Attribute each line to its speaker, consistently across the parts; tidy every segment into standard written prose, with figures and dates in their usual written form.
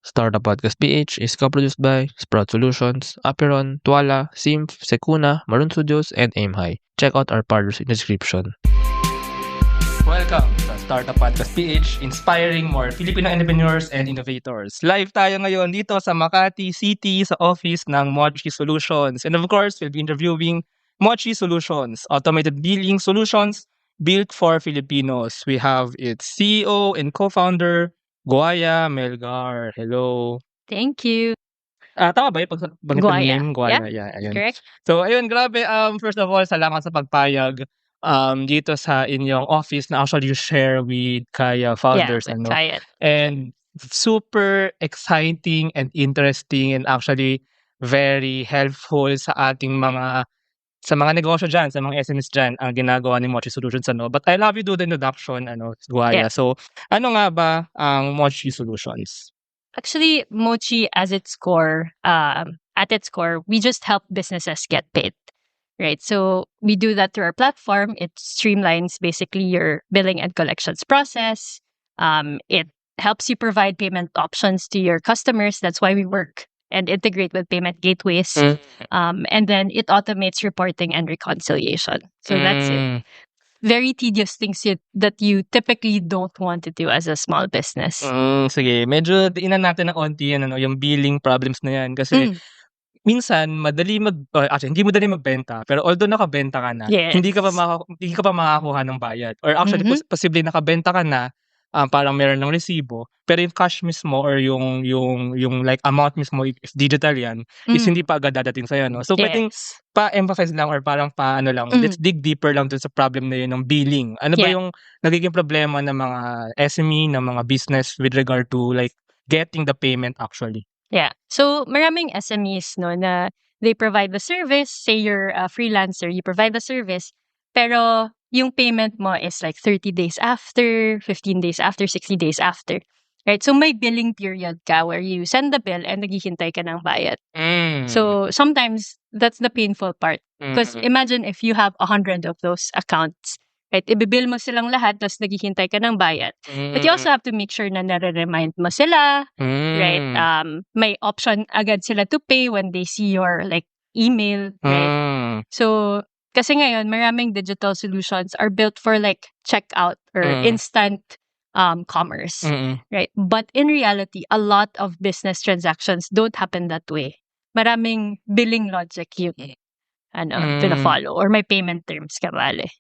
Speaker 1: Startup Podcast PH is co-produced by Sprout Solutions, Aperon, Tuala, Simph, Secuna, Maroon Studios, and Aim High. Check out our partners in the description.
Speaker 2: Welcome sa Startup Podcast PH, inspiring more Filipino entrepreneurs and innovators. Live tayo ngayon dito sa Makati City sa office ng Mochi Solutions. And of course, we'll be interviewing Mochi Solutions, automated billing solutions built for Filipinos. We have its CEO and co-founder, Guaya Melgar. Hello.
Speaker 3: Thank you.
Speaker 2: Tama ba yung pag-banggit ng
Speaker 3: Guaya.
Speaker 2: name? Guaya, yeah, ayun.
Speaker 3: Correct?
Speaker 2: So, ayun, grabe. First of all, salamat sa pagpayag dito sa inyong office na actually you share with Kaya founders.
Speaker 3: Yeah, Kaya.
Speaker 2: And super exciting and interesting and actually very helpful sa ating mga negosyo dyan, sa mga SMEs dyan, ang ginagawa ni Mochi Solutions. But I'll have you do the introduction, Guaya.
Speaker 3: Yeah.
Speaker 2: So, ano nga ba ang Mochi Solutions?
Speaker 3: Actually, Mochi at its core, we just help businesses get paid. Right. So we do that through our platform. It streamlines basically your billing and collections process. It helps you provide payment options to your customers. That's why we work and integrate with payment gateways. And then it automates reporting and reconciliation. So that's it. Very tedious things that you typically don't want to do as a small business.
Speaker 2: Sige, medyo diinan natin ng onti yan, yung billing problems na yan. Kasi minsan, hindi madali magbenta, pero although nakabenta ka na,
Speaker 3: Yes.
Speaker 2: hindi ka pa makakuha ng bayad. Or actually, posible nakabenta ka na, parang meron ng resibo, pero yung cash mismo or yung like amount mismo, if digital yan, is hindi pa agad dadating sa'yo, no? So, pwedeng pa-emphasize lang or parang let's dig deeper lang dun sa problem na yun ng billing. Ano ba yung nagiging problema ng mga SME, ng mga business with regard to like getting the payment actually?
Speaker 3: Yeah. So, maraming SMEs, no, na they provide the service. Say you're a freelancer, you provide the service, pero yung payment mo is like 30 days after, 15 days after, 60 days after. Right? So, may billing period ka where you send the bill and naghihintay ka ng bayad. So, sometimes that's the painful part. Because imagine if you have 100 of those accounts. Right? Ibibill mo silang lahat, tapos naghihintay ka ng bayad. But you also have to make sure na nare-remind mo sila. Right? May option agad sila to pay when they see your like email. Right? So, kasi ngayon, maraming digital solutions are built for like checkout or instant commerce. Right? But in reality, a lot of business transactions don't happen that way. Maraming billing logic yung pina-follow or may payment terms ka bale.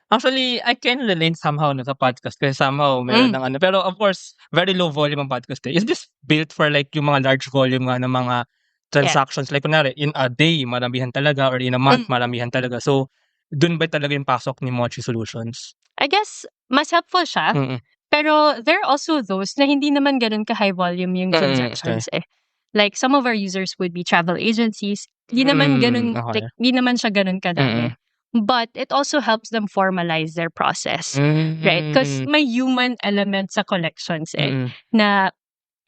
Speaker 2: Actually, I can relate somehow sa podcast kasi somehow meron ng pero of course, very low volume ang podcast eh. Is this built for like yung mga large volume nga ng mga transactions? Like kunwari, in a day, maramihan talaga or in a month, maramihan talaga. So, dun ba talaga yung pasok ni Mochi Solutions?
Speaker 3: I guess, mas helpful siya. Pero there are also those na hindi naman ganun ka-high volume yung transactions eh. Like some of our users would be travel agencies. Hindi naman ganun, like, hindi naman siya ganun kadami. But it also helps them formalize their process, right? Because may human element sa collections na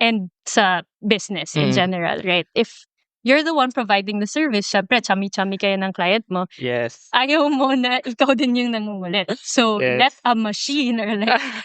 Speaker 3: and sa business in general, right? If you're the one providing the service, syempre, chami-chami kayo ng client mo.
Speaker 2: Yes.
Speaker 3: Ayaw mo na ikaw din yung nangungulit. So, let a machine or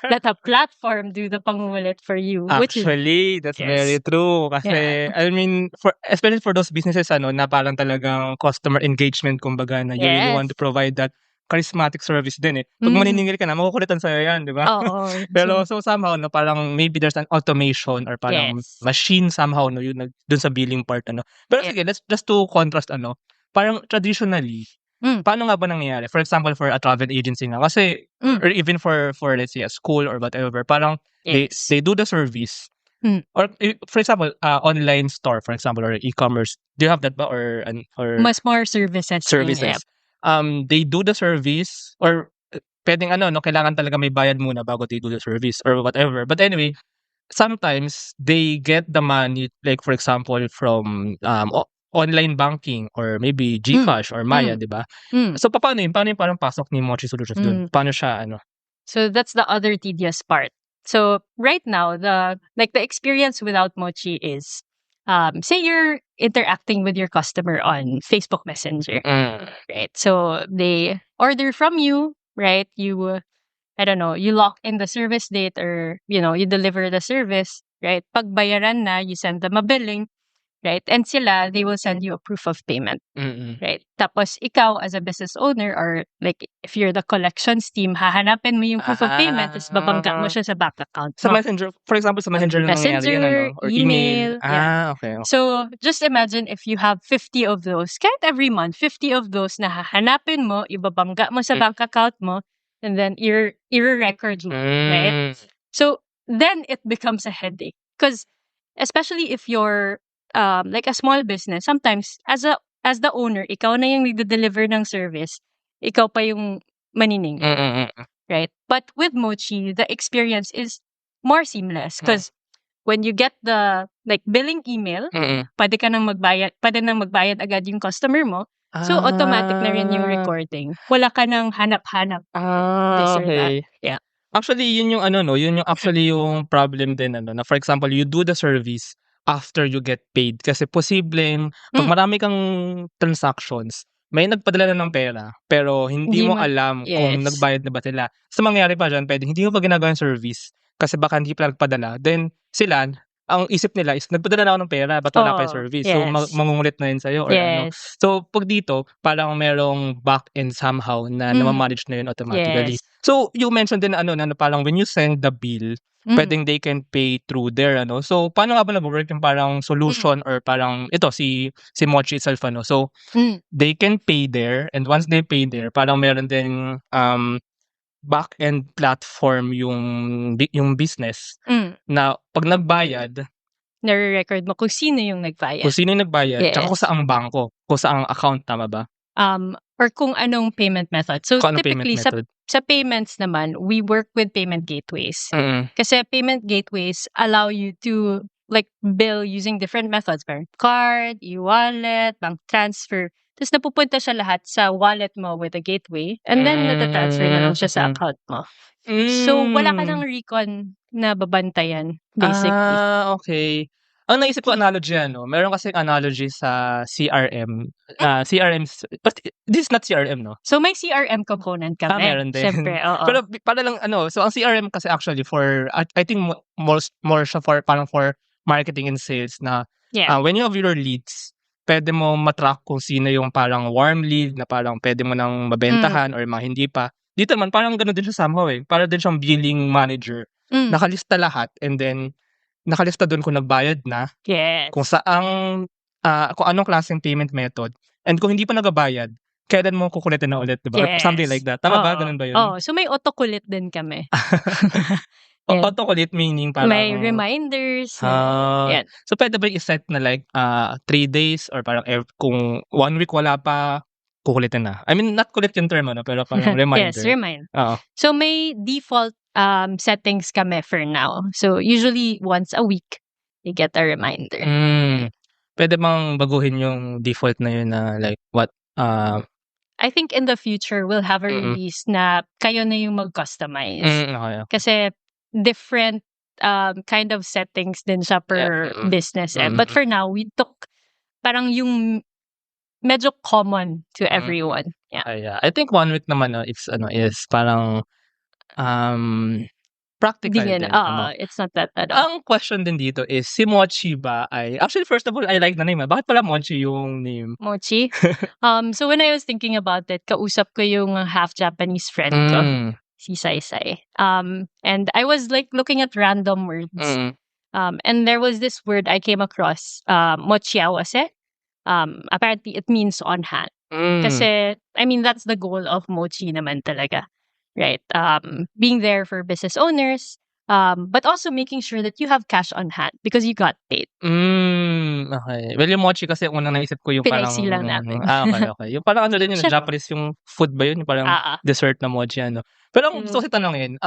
Speaker 3: let a platform do the pangungulit for you.
Speaker 2: Actually, that's very true. Kasi, I mean, especially for those businesses, na parang talagang customer engagement, kumbaga, na you really want to provide that charismatic service din eh. Pag maniningil ka na, makukulitan sa'yo yan, di ba?
Speaker 3: Oo.
Speaker 2: Pero so somehow, parang maybe there's an automation or parang machine somehow, yun dun sa billing part, Pero sige, let's just to contrast, parang traditionally, paano nga ba nangyayari? For example, for a travel agency nga, kasi, or even for let's say, a school or whatever, parang they do the service. Or for example, online store, for example, or e-commerce. Do you have that ba? Or
Speaker 3: mas more services.
Speaker 2: They do the service or pwedeng kailangan talaga may bayad muna bago they do the service or whatever. But anyway, sometimes they get the money, like for example, from online banking or maybe GCash or Maya, di ba? So, paano yun? Paano yung parang pasok ni Mochi Solutions dun? Paano siya,
Speaker 3: So, that's the other tedious part. So, right now, the experience without Mochi is, say you're interacting with your customer on Facebook Messenger, right? So, they order from you, right? You, you lock in the service date or, you deliver the service, right? Pagbayaran na, you send them a billing, right? And sila, they will send you a proof of payment, right? Tapos ikaw as a business owner or like if you're the collections team, hahanapin mo yung proof of payment, tapos babangga mo siya sa bank account
Speaker 2: Sa
Speaker 3: mo.
Speaker 2: Messenger, for example, sa Messenger lang nangyayari yun,
Speaker 3: Messenger,
Speaker 2: or email.
Speaker 3: email,
Speaker 2: Okay.
Speaker 3: So, just imagine if you have 50 of those, kahit every month, 50 of those na hahanapin mo, ibabangga mo sa bank account mo, and then i-record mo, right? So, then it becomes a headache. Because, especially if you're like a small business, sometimes, as the owner, ikaw na yung nagde-deliver ng service, ikaw pa yung manining, right? But with Mochi, the experience is more seamless because when you get the like billing email, pwede nang magbayad agad yung customer mo. So automatic na rin yung recording. Wala ka nang hanap-hanap. This or that.
Speaker 2: Okay.
Speaker 3: Yeah.
Speaker 2: Actually, yun yung ano, no, yun yung actually yung problem din, ano, na for example, you do the service after you get paid. Kasi posibleng, pag marami kang transactions, may nagpadala na ng pera, pero hindi mo alam kung
Speaker 3: yes.
Speaker 2: nagbayad na ba sila. So, mangyari pa dyan, pwede hindi mo pa ginagawa yung service kasi baka hindi pa nagpadala. Then, sila, ang isip nila is, nagpadala na ako ng pera, ba't wala pa yung service? So,
Speaker 3: yes.
Speaker 2: mangungulit na yun sa'yo or ano.
Speaker 3: Yes.
Speaker 2: So, pag dito, parang merong back-end somehow na namamanage na yun automatically.
Speaker 3: Yes.
Speaker 2: So, you mentioned din na parang when you send the bill, pwedeng they can pay through there, ano. So, paano nga ba nag-work yung parang solution or parang ito si Mochi itself, ano. So, they can pay there, and once they pay there, parang meron din back-end platform yung business na pag nagbayad,
Speaker 3: nare-record mo kung sino yung nagbayad.
Speaker 2: kung sino yung nagbayad, tsaka
Speaker 3: Yes.
Speaker 2: kung saang bangko, kung saang account, tama ba?
Speaker 3: Or kung anong payment method. So,
Speaker 2: Kung anong
Speaker 3: typically,
Speaker 2: payment method.
Speaker 3: sa payments naman, we work with payment gateways. Kasi payment gateways allow you to like bill using different methods. Parang card, e-wallet, bank transfer. Tapos napupunta siya lahat sa wallet mo with a gateway. And then natatransfer na lang siya sa account mo. So, wala ka ng recon na babantayan, basically.
Speaker 2: Okay. Ang naisip ko analogy, ano, meron kasing analogy sa CRM. But this is not CRM, no?
Speaker 3: So, may CRM component kami.
Speaker 2: Meron din.
Speaker 3: Siyempre, oo.
Speaker 2: Pero para lang, so ang CRM kasi actually for, I think more siya for, parang for marketing and sales na when you have your leads, pwede mo matrack kung sino yung parang warm lead na parang pwede mo nang mabentahan or mga hindi pa. Dito naman, parang gano'n din siya somehow eh. Para din siyang billing manager. Nakalista lahat and then nakalista doon kung nagbayad na,
Speaker 3: yes.
Speaker 2: kung anong klaseng payment method, and kung hindi pa nagabayad, kailan mo kukulitin na ulit, diba?
Speaker 3: Yes.
Speaker 2: Something like that. Tama ba? Ganun ba yun?
Speaker 3: So may autokulit din kami.
Speaker 2: Autokulit meaning parang
Speaker 3: may reminders.
Speaker 2: yan. So pwede ba i-set na like 3 days or parang kung 1 week wala pa, kukulitin na? I mean, not kulit yung term, ano, pero parang reminder.
Speaker 3: Yes, remind.
Speaker 2: Oo.
Speaker 3: So may default settings kami for now. So usually once a week, you get a reminder.
Speaker 2: Pwede bang baguhin yung default na yun na like what?
Speaker 3: I think in the future, we'll have a release na kayo na yung mag-customize.
Speaker 2: Okay.
Speaker 3: Kasi different kind of settings din siya per business. But for now, we took parang yung medyo common to everyone. Yeah.
Speaker 2: I think 1 week naman is parang practical din.
Speaker 3: It's not that at all.
Speaker 2: Ang question din dito is, si Mochi ba ay, actually first of all, I like the name. Bakit pala Mochi yung name?
Speaker 3: Mochi? So when I was thinking about it, kausap ko yung half Japanese friend ko, si Saisai. And I was like looking at random words. And there was this word I came across, mochiawase. Apparently it means on hand. Kasi, I mean, that's the goal of Mochi naman talaga. Right. Being there for business owners, but also making sure that you have cash on hand because you got paid.
Speaker 2: Okay. Well, yung Mochi kasi unang naisip ko yung parang
Speaker 3: Pinagsilang namin.
Speaker 2: Okay. Yung parang ano din yun, Japanese yung food ba yun? Yung parang dessert na Mochi, ano. Pero ang gusto ko tanongin,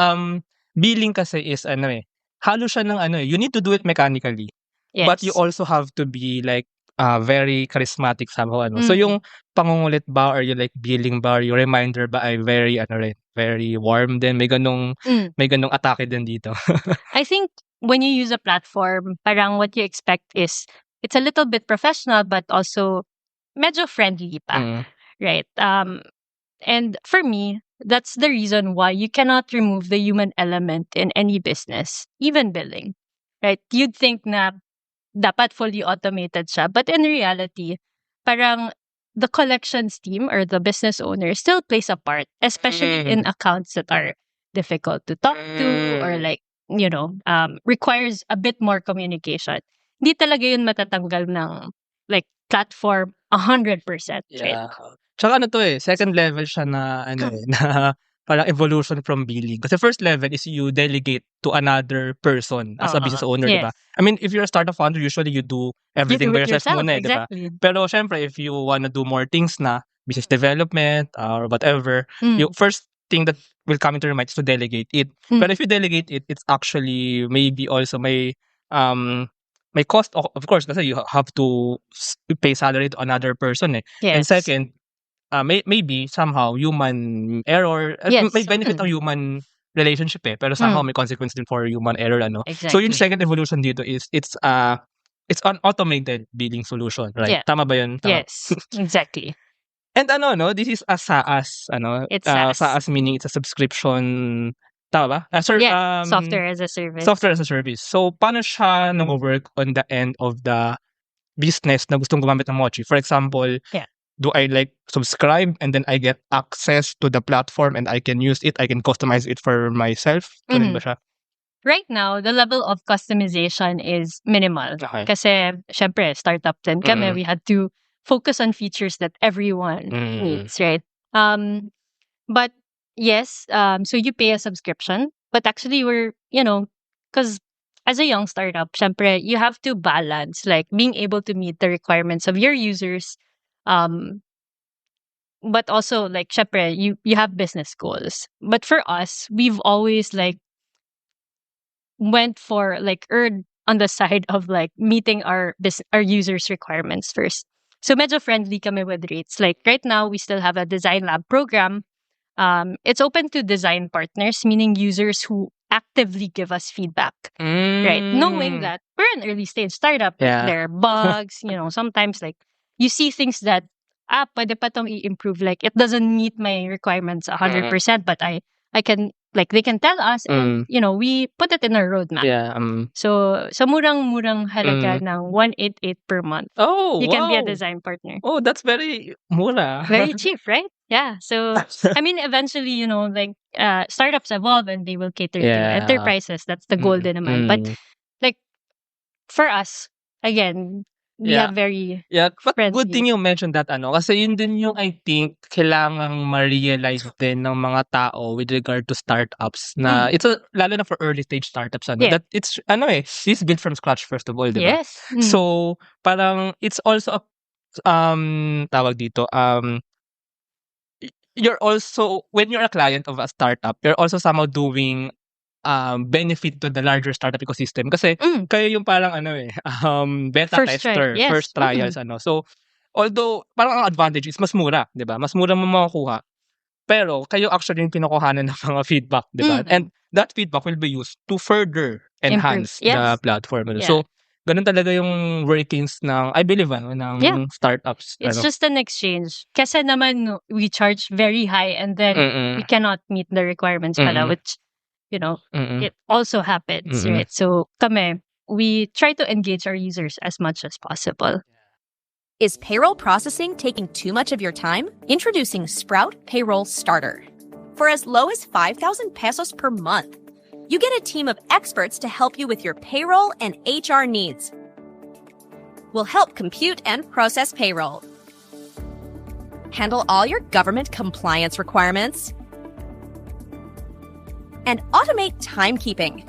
Speaker 2: billing kasi is halo siya ng you need to do it mechanically.
Speaker 3: Yes.
Speaker 2: But you also have to be like very charismatic somehow, ano. So yung pangungulit ba or yung like billing ba or yung reminder ba ay very very warm din, may ganung atake din dito.
Speaker 3: I think when you use a platform, parang what you expect is it's a little bit professional but also medyo friendly pa. Right? And for me, that's the reason why you cannot remove the human element in any business, even billing. right? You'd think na dapat fully automated siya. But in reality, parang the collections team or the business owner still plays a part, especially in accounts that are difficult to talk to or like, requires a bit more communication. Hindi talaga yun matatanggal ng like platform 100%, right?
Speaker 2: Yeah. Tsaka second level siya na na parang evolution from billing. Kasi first level is you delegate to another person as a business owner, di ba?
Speaker 3: Yes.
Speaker 2: I mean, if you're a startup founder, usually you do everything
Speaker 3: You do
Speaker 2: by
Speaker 3: it
Speaker 2: yourself
Speaker 3: yourself,
Speaker 2: muna, di ba?
Speaker 3: exactly.
Speaker 2: Pero syempre, if you wanna do more things na, business development or whatever, yung first thing that will come into your mind is to delegate it. But if you delegate it, it's actually maybe also may cost, of course, kasi you have to pay salary to another person eh. And
Speaker 3: Yes.
Speaker 2: second, maybe somehow human error,
Speaker 3: Yes.
Speaker 2: may benefit ang human relationship eh, pero somehow may consequence din for human error, ano. So yung
Speaker 3: Exactly.
Speaker 2: second evolution dito is it's an automated billing solution, right?
Speaker 3: Yeah.
Speaker 2: Tama ba yun? Tama.
Speaker 3: Yes, exactly.
Speaker 2: And this is a SaaS,
Speaker 3: It's SaaS.
Speaker 2: SaaS meaning it's a subscription, tama ba?
Speaker 3: Software as a service.
Speaker 2: Software as a service. So paano siya nag-work on the end of the business na gustong gumamit ng Mochi? For example, do I like subscribe and then I get access to the platform and I can use it, I can customize it for myself? Ganun ba siya?
Speaker 3: Right now, the level of customization is minimal.
Speaker 2: Okay.
Speaker 3: Kasi, syempre, startup din kami. We had to focus on features that everyone needs, right? But yes, so you pay a subscription. But actually, we're, because as a young startup, syempre, you have to balance, like, being able to meet the requirements of your users. But also, like, syempre, you have business goals. But for us, we've always, like, went for like erred on the side of like meeting our users' requirements first. So medyo friendly kami with rates. Like right now, we still have a design lab program. It's open to design partners, meaning users who actively give us feedback, right? Knowing that we're an early stage startup, there are bugs. Sometimes like you see things that pwede pa tong i-improve. Like it doesn't meet my requirements 100%, but I can. Like they can tell us, and we put it in our roadmap.
Speaker 2: Yeah.
Speaker 3: So murang halaga ng 188 per month.
Speaker 2: Oh,
Speaker 3: you can be a design partner.
Speaker 2: Oh, that's very mura.
Speaker 3: Very cheap, right? Yeah. So I mean, eventually, like startups evolve and they will cater to enterprises. That's the goal din naman. But like for us, again, we have very
Speaker 2: but
Speaker 3: friendly.
Speaker 2: good thing you mentioned that kasi yun din yung I think kailangang ma-realize din ng mga tao with regard to startups na it's lalo na for early stage startups that it's it's built from scratch first of all, di ba?
Speaker 3: Yes.
Speaker 2: So parang it's also tawag dito you're also when you're a client of a startup, you're also somehow doing benefit to the larger startup ecosystem kasi kayo yung parang beta
Speaker 3: First
Speaker 2: tester,
Speaker 3: try. Yes.
Speaker 2: first trials So although parang ang advantage is mas mura, 'di ba? Mas mura mo makukuha. Pero kayo actually yung kinukuhanan ng mga feedback, 'di ba? And that feedback will be used to further enhance the platform. So ganun talaga yung workings ng I believe ng startups.
Speaker 3: It's just an exchange. Kasi naman we charge very high and then we cannot meet the requirements pala, which it also happens, right? So, we try to engage our users as much as possible.
Speaker 4: Is payroll processing taking too much of your time? Introducing Sprout Payroll Starter. For as low as 5,000 pesos per month, you get a team of experts to help you with your payroll and HR needs. We'll help compute and process payroll, handle all your government compliance requirements, and automate timekeeping.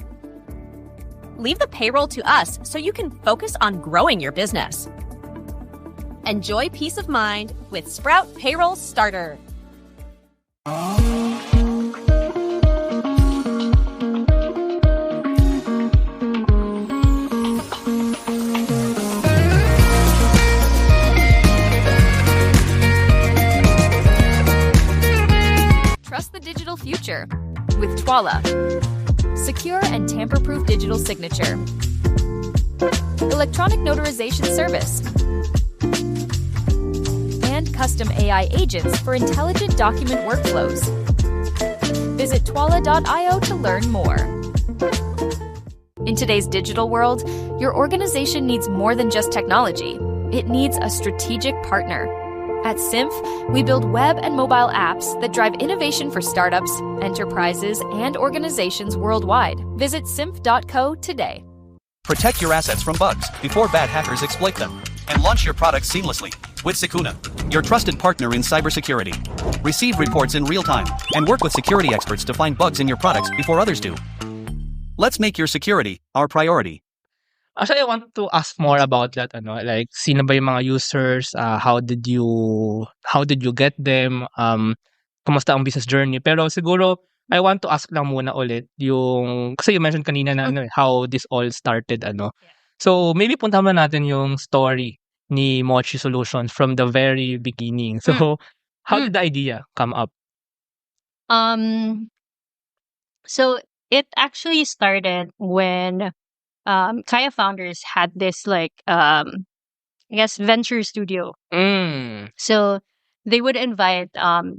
Speaker 4: Leave the payroll to us so you can focus on growing your business. Enjoy peace of mind with Sprout Payroll Starter. Trust the digital future with Twala. Secure and tamper-proof digital signature. Electronic notarization service. And custom AI agents for intelligent document workflows. Visit twala.io to learn more. In today's digital world, your organization needs more than just technology. It needs a strategic partner. At Symph, we build web and mobile apps that drive innovation for startups, enterprises, and organizations worldwide. Visit symph.co today.
Speaker 5: Protect your assets from bugs before bad hackers exploit them. And launch your products seamlessly with Sukuna, your trusted partner in cybersecurity. Receive reports in real time and work with security experts to find bugs in your products before others do. Let's make your security our priority.
Speaker 2: Actually, I want to ask more about that. Like, sino ba yung mga users? How did you get them? Kumusta ang business journey? Pero siguro, I want to ask lang muna ulit yung, kasi you mentioned kanina na how this all started. So, maybe punta mo natin yung story ni Mochi Solutions from the very beginning. So, how did the idea come up?
Speaker 3: So it actually started when Kaya founders had this I guess venture studio. So they would invite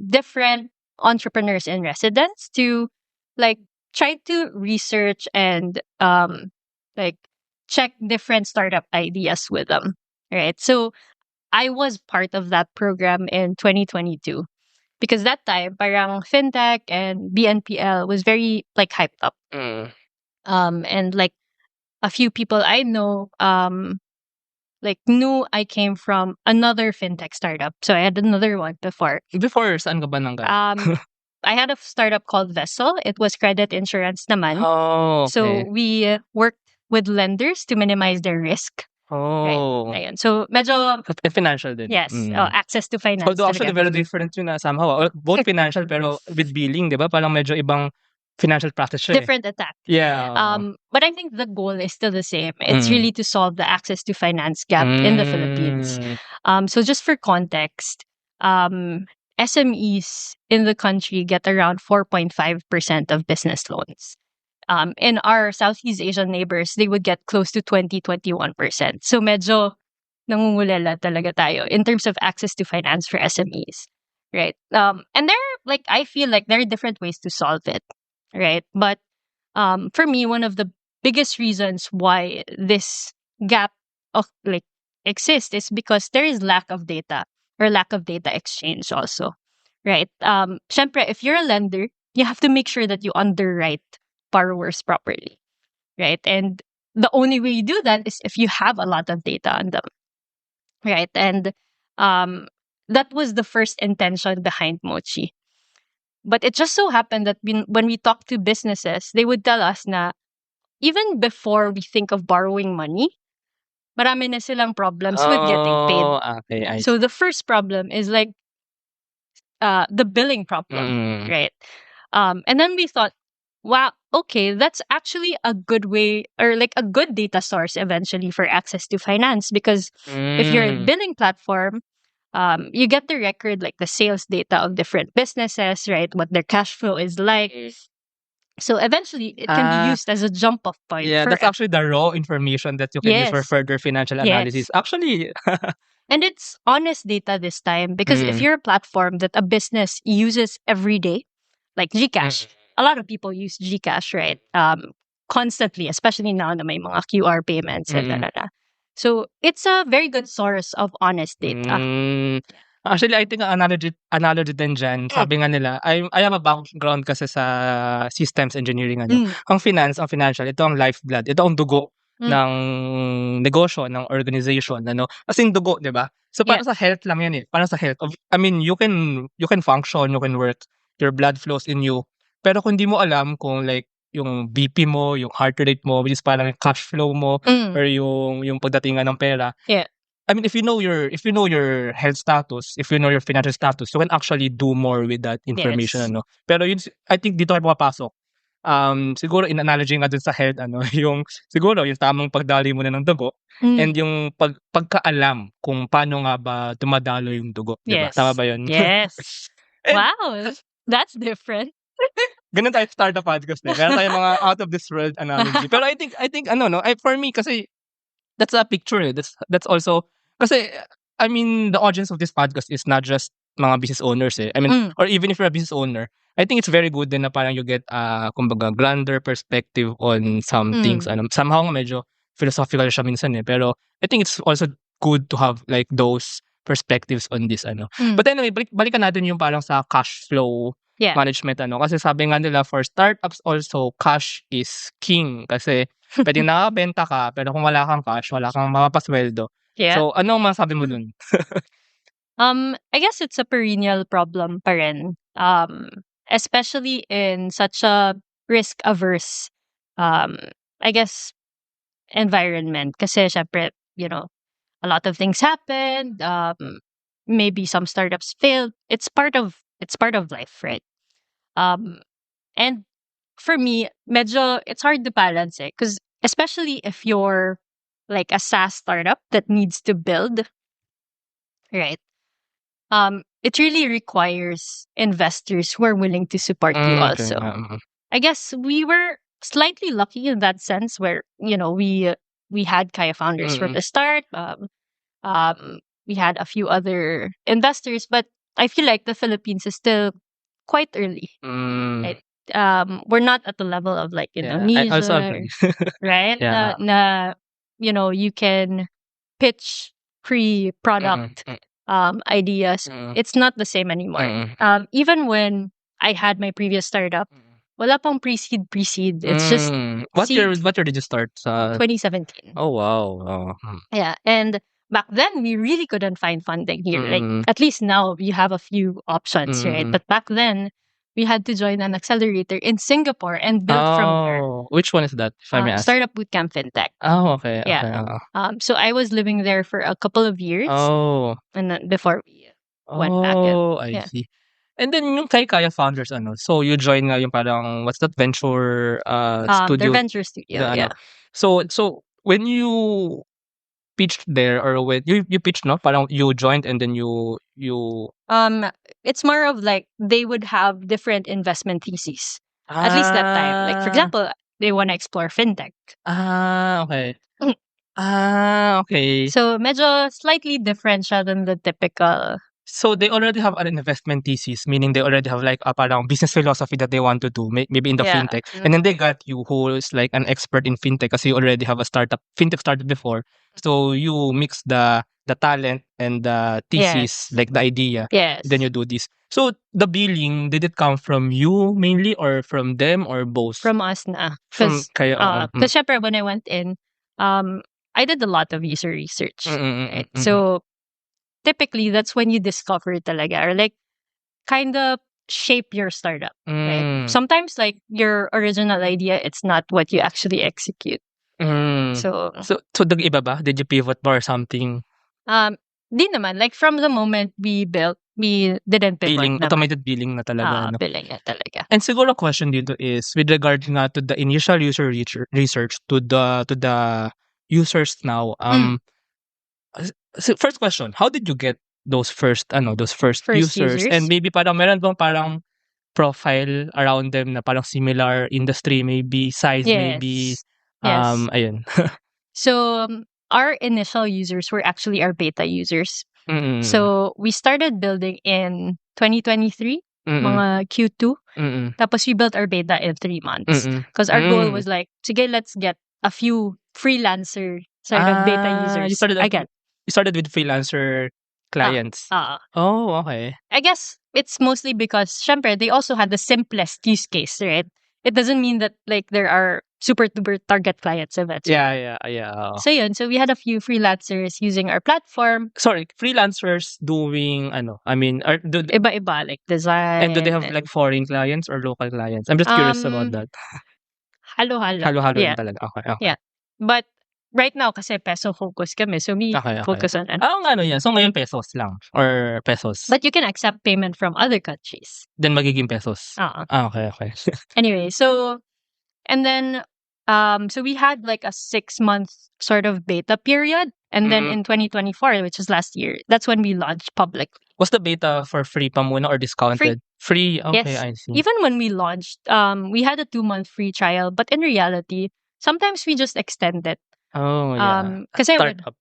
Speaker 3: different entrepreneurs in residence to try to research and check different startup ideas with them. Right. So I was part of that program in 2022 because that time parang fintech and BNPL was very hyped up. And a few people I know knew I came from another fintech startup. So I had another one before.
Speaker 2: Before, saan ka ba nanggaling?
Speaker 3: I had a startup called Vessel. It was credit insurance naman.
Speaker 2: Oh, okay.
Speaker 3: So we worked with lenders to minimize their risk.
Speaker 2: Oh.
Speaker 3: Right. Ayun. So medyo
Speaker 2: financial din.
Speaker 3: yes, access to finance.
Speaker 2: Although actually
Speaker 3: talaga.
Speaker 2: very different yun somehow. Both financial pero with billing, di ba? Parang medyo ibang financial practice siya.
Speaker 3: Different attack.
Speaker 2: Yeah.
Speaker 3: But I think the goal is still the same. It's really to solve the access to finance gap in the Philippines. So just for context, SMEs in the country get around 4.5% of business loans. In our Southeast Asian neighbors, they would get close to 20-21%. So medyo nangungulela talaga tayo in terms of access to finance for SMEs. Right. And I feel like there are different ways to solve it. Right. But for me, one of the biggest reasons why this gap exists is because there is lack of data or lack of data exchange also. Right. Syempre, if you're a lender, you have to make sure that you underwrite borrowers properly. Right. And the only way you do that is if you have a lot of data on them. Right. And that was the first intention behind Mochi. But it just so happened that when we talk to businesses, they would tell us na even before we think of borrowing money, marami na silang problems with getting paid.
Speaker 2: Okay.
Speaker 3: So the first problem is the billing problem, right? And then we thought, wow, okay, that's actually a good way or a good data source eventually for access to finance because if you're a billing platform, you get the record the sales data of different businesses, right? What their cash flow is like. So eventually, it can be used as a jump-off point.
Speaker 2: Yeah, that's actually the raw information that you can use for further financial analysis. Actually,
Speaker 3: and it's honest data this time because if you're a platform that a business uses every day, like GCash, a lot of people use GCash, right? Constantly, especially now na may mga QR payments and So it's a very good source of honest data.
Speaker 2: Actually, I think analogy din dyan, sabi nga nila, I have a background kasi sa systems engineering. Ang financial, ito ang lifeblood, ito ang dugo ng negosyo, ng organization. As in dugo, di ba? So para sa health lang yan Para sa health. I mean, you can function, you can work, your blood flows in you. Pero kung di mo alam kung yung BP mo, yung heart rate mo, which is parang yung cash flow mo, or yung pagdatingan ng pera.
Speaker 3: Yeah.
Speaker 2: I mean, if you know your health status, if you know your financial status, you can actually do more with that information.
Speaker 3: Yes.
Speaker 2: Pero yun, I think dito kayo pumapasok. Siguro in analogy nga dun sa health, yung siguro yung tamang pagdali mo na ng dugo and yung pagkaalam kung paano nga ba dumadalo yung dugo. Diba?
Speaker 3: Yes.
Speaker 2: Tama ba yun?
Speaker 3: Yes. Wow, that's different.
Speaker 2: Ganun tayo start a podcast eh. Meron tayo mga out of this world analogy. Pero I think for me kasi that's a picture. That's also kasi I mean the audience of this podcast is not just mga business owners eh. I mean, or even if you're a business owner, I think it's very good din na parang you get kumbaga grander perspective on some things. Somehow nga medyo philosophical siya minsan eh. Pero I think it's also good to have like those perspectives on this But anyway, balikan natin yung parang sa cash flow management kasi sabi nga nila for startups also cash is king kasi pwedeng nakabenta ka pero kung wala kang cash, wala kang mapapasweldo.
Speaker 3: Yeah.
Speaker 2: So anong masabi mo dun?
Speaker 3: I guess it's a perennial problem pa rin. Especially in such a risk-averse, I guess, environment. Kasi syempre, a lot of things happened. Maybe some startups failed. It's part of life, right? And for me, medyo it's hard to balance it because especially if you're like a SaaS startup that needs to build, right? It really requires investors who are willing to support you also. I guess we were slightly lucky in that sense where, we had Kaya founders from the start. We had a few other investors, but I feel like the Philippines is still quite early. Right? We're not at the level of like Indonesia,
Speaker 2: I also agree.
Speaker 3: right?
Speaker 2: Yeah.
Speaker 3: You can pitch pre-product ideas. It's not the same anymore. Even when I had my previous startup, wala pang pre-seed. It's just
Speaker 2: what
Speaker 3: seed.
Speaker 2: year did you start?
Speaker 3: 2017.
Speaker 2: Oh wow.
Speaker 3: Yeah, and back then we really couldn't find funding here. Like at least now you have a few options, right? But back then we had to join an accelerator in Singapore and build from there.
Speaker 2: Which one is that? If I may ask.
Speaker 3: Startup Bootcamp FinTech.
Speaker 2: Oh, okay.
Speaker 3: Yeah. So I was living there for a couple of years.
Speaker 2: Oh.
Speaker 3: And then before we went back.
Speaker 2: Oh, I see. And then yung Kaya founders so you join nga yung parang what's that venture studio?
Speaker 3: Their venture studio. Yeah.
Speaker 2: So when you pitched there or when you pitched parang you joined and then you
Speaker 3: it's more of like they would have different investment theses. At least that time. Like for example, they want to explore fintech.
Speaker 2: Okay. Okay.
Speaker 3: So medyo slightly different siya than the typical.
Speaker 2: So they already have an investment thesis, meaning they already have like a parang business philosophy that they want to do, maybe in the fintech. And then they got you who is like an expert in fintech because you already have a fintech startup before. So you mix the talent and the thesis, like the idea.
Speaker 3: Yes.
Speaker 2: Then you do this. So the billing, did it come from you mainly or from them or both?
Speaker 3: From us na.
Speaker 2: From Kaya.
Speaker 3: Because syempre when I went in, I did a lot of user research. Right? So typically that's when you discover talaga or like kind of shape your startup. Right? Sometimes like your original idea, it's not what you actually execute. So
Speaker 2: nag-iba ba? Did you pivot ba or something?
Speaker 3: Di naman. Like from the moment we built, we didn't pivot.
Speaker 2: Automated billing na talaga.
Speaker 3: Billing na talaga.
Speaker 2: And siguro question dito is with regard nga to the initial user research to the users now. So first question, how did you get those first users? And maybe parang meron bang parang profile around them na parang similar industry, maybe size, maybe ayun.
Speaker 3: So our initial users were actually our beta users. So we started building in 2023, mga Q2. Tapos we built our beta in 3 months. Because our goal was like, sige, let's get a few freelancer sort of beta users.
Speaker 2: You started with freelancer clients. Oh, okay.
Speaker 3: I guess it's mostly because, syempre, they also had the simplest use case, right? It doesn't mean that like there are super duper target clients of it.
Speaker 2: Yeah.
Speaker 3: So yun, so we had a few freelancers using our platform.
Speaker 2: Sorry, freelancers doing I mean,
Speaker 3: iba-iba like design.
Speaker 2: And do they have like foreign clients or local clients? I'm just curious about that.
Speaker 3: Halo-halo.
Speaker 2: Halo-halo din talaga. Okay.
Speaker 3: Yeah. But right now kasi peso focus kami, so we focus on
Speaker 2: yan. So ngayon pesos lang or pesos.
Speaker 3: But you can accept payment from other countries.
Speaker 2: Then magiging pesos. Okay.
Speaker 3: Anyway, so and then so we had like a 6-month sort of beta period, and then in 2024, which is last year, that's when we launched publicly.
Speaker 2: Was the beta for free pa muna or discounted? Free. Okay,
Speaker 3: yes.
Speaker 2: I see.
Speaker 3: Even when we launched, we had a 2-month free trial, but in reality, sometimes we just extend it.
Speaker 2: Oh, yeah.
Speaker 3: Kasi
Speaker 2: Startup.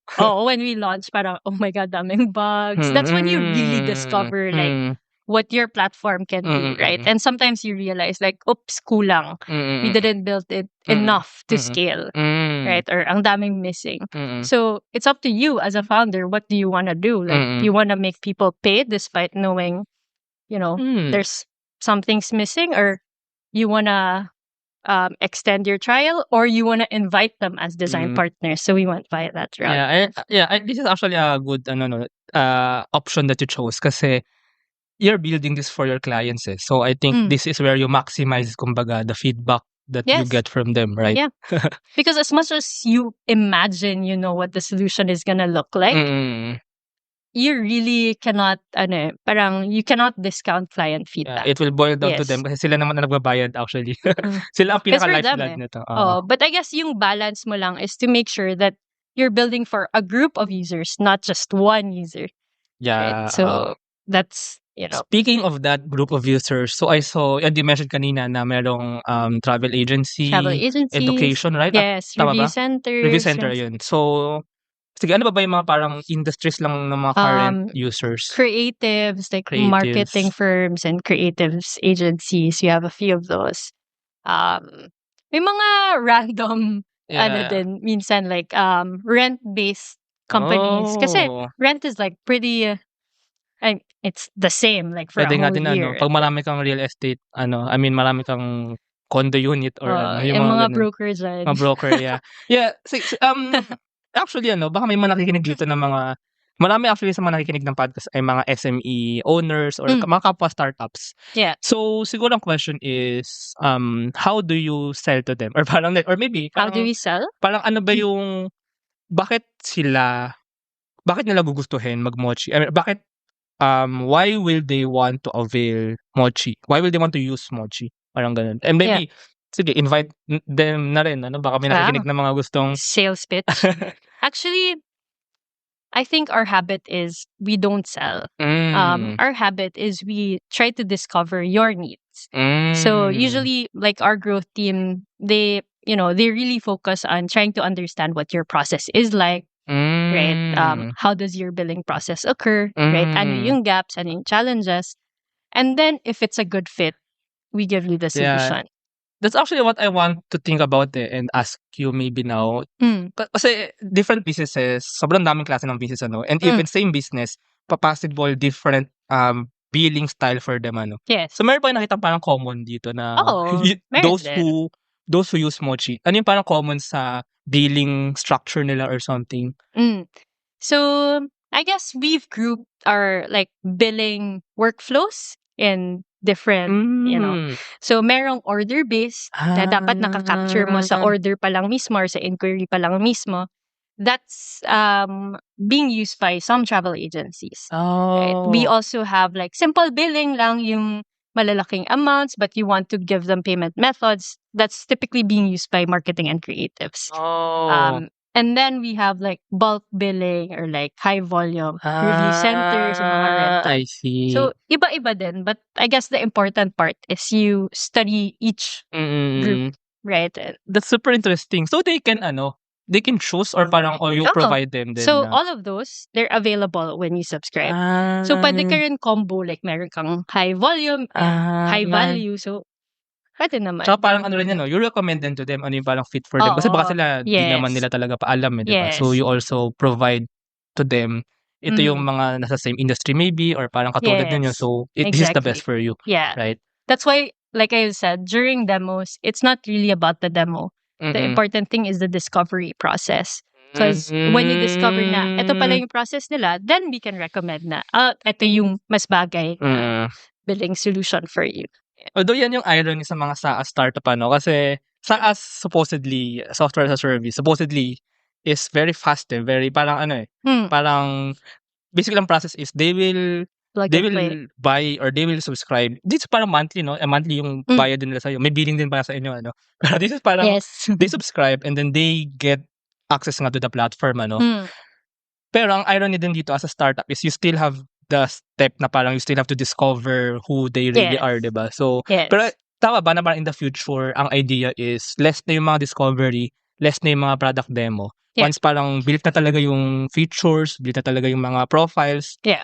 Speaker 3: when we launched, parang, oh my God, daming bugs. That's when you really discover like what your platform can do, right? And sometimes you realize like, oops, kulang. We didn't build it enough to scale, right? Or ang daming missing. So it's up to you as a founder. What do you want to do? Like, do you want to make people pay despite knowing, there's something's missing, or you want to extend your trial, or you want to invite them as design partners? So we went via that route.
Speaker 2: This is actually a good option that you chose kasi you're building this for your clients. So I think this is where you maximize, kumbaga, the feedback that you get from them, right?
Speaker 3: Yeah. Because as much as you imagine, what the solution is gonna look like, you really cannot, you cannot discount client feedback.
Speaker 2: It will boil down to them kasi sila naman na nagbabayad actually. Sila ang pinaka-lifeblood nito.
Speaker 3: But I guess yung balance mo lang is to make sure that you're building for a group of users, not just one user.
Speaker 2: Yeah.
Speaker 3: Right? So that's,
Speaker 2: Speaking of that group of users, so I saw, and you mentioned kanina na merong travel agencies, education, right?
Speaker 3: Yes, review centers.
Speaker 2: Review center yun. So, sige, ano ba yung mga parang industries lang ng mga current users?
Speaker 3: Creatives, like marketing firms and creatives agencies. You have a few of those. May mga random, din, minsan like rent-based companies. Kasi rent is like pretty, it's the same like for
Speaker 2: Pwede
Speaker 3: a whole
Speaker 2: natin
Speaker 3: year.
Speaker 2: Pag marami kang real estate, marami kang condo unit or
Speaker 3: yung mga brokers dyan.
Speaker 2: Mga broker, yeah. Yeah, actually, baka may mga nakikinig dito ng mga, marami actually sa mga nakikinig ng podcast ay mga SME owners or mga kapwa startups.
Speaker 3: Yeah.
Speaker 2: So, siguro ang question is, how do you sell to them? Or parang, or maybe,
Speaker 3: how do we sell?
Speaker 2: Parang ano ba yung, bakit nila gugustuhin mag-mochi? Bakit, why will they want to avail mochi? Why will they want to use mochi? Parang ganun. And maybe, sige, invite them na rin. Baka may nakikinig na mga gustong
Speaker 3: sales pitch. Actually, I think our habit is we don't sell. Our habit is we try to discover your needs. So usually, like our growth team, they really focus on trying to understand what your process is like. Right? How does your billing process occur? Right? Ano yung gaps, ano yung challenges? And then, if it's a good fit, we give you the solution.
Speaker 2: That's actually what I want to think about and ask you maybe now. Kasi different businesses, sobrang daming klase ng business, and even same business, possible different billing style for them,
Speaker 3: Yes.
Speaker 2: So meron pa yung nakita parang common dito na those who use Mochi. Ano yung parang common sa billing structure nila or something?
Speaker 3: So, I guess we've grouped our like billing workflows in different, So, merong order-based na dapat nakaka-capture mo sa order pa lang mismo or sa inquiry pa lang mismo. That's being used by some travel agencies. Right? We also have like simple billing lang, yung malalaking amounts, but you want to give them payment methods. That's typically being used by marketing and creatives. And then we have like bulk billing or like high volume review centers and mga rental.
Speaker 2: I see.
Speaker 3: So, iba-iba din. But I guess the important part is you study each group, right?
Speaker 2: That's super interesting. So they can choose or parang you provide them din.
Speaker 3: So all of those, they're available when you subscribe. So pwede ka rin combo, like meron kang high volume and high value. So pwede naman.
Speaker 2: Tsaka parang rin you recommend them to them ano yung parang fit for them. Kasi baka sila di naman nila talaga paalam. Diba? So you also provide to them ito yung mga nasa same industry maybe or parang katulad ninyo. So this is the best for you.
Speaker 3: Yeah.
Speaker 2: Right?
Speaker 3: That's why, like I said, during demos, it's not really about the demo. The important thing is the discovery process. Because when you discover na ito pala yung process nila, then we can recommend na ito yung mas bagay na billing solution for you.
Speaker 2: Although yan yung irony sa mga SaaS startup kasi SaaS supposedly software as a service supposedly is very fast very parang parang basically ang process is they will buy or they will subscribe. This is parang monthly, monthly yung bayad din nila sa'yo. May billing din para sa inyo, Pero this is parang, they subscribe and then they get access nga to the platform, Pero ang irony din dito as a startup is you still have the step na parang you still have to discover who they really are, diba? So, pero tama ba na parang in the future, ang idea is less na yung mga discovery, less na yung mga product demo,
Speaker 3: Yeah.
Speaker 2: Once parang built na talaga yung features, built na talaga yung mga profiles,
Speaker 3: Yeah.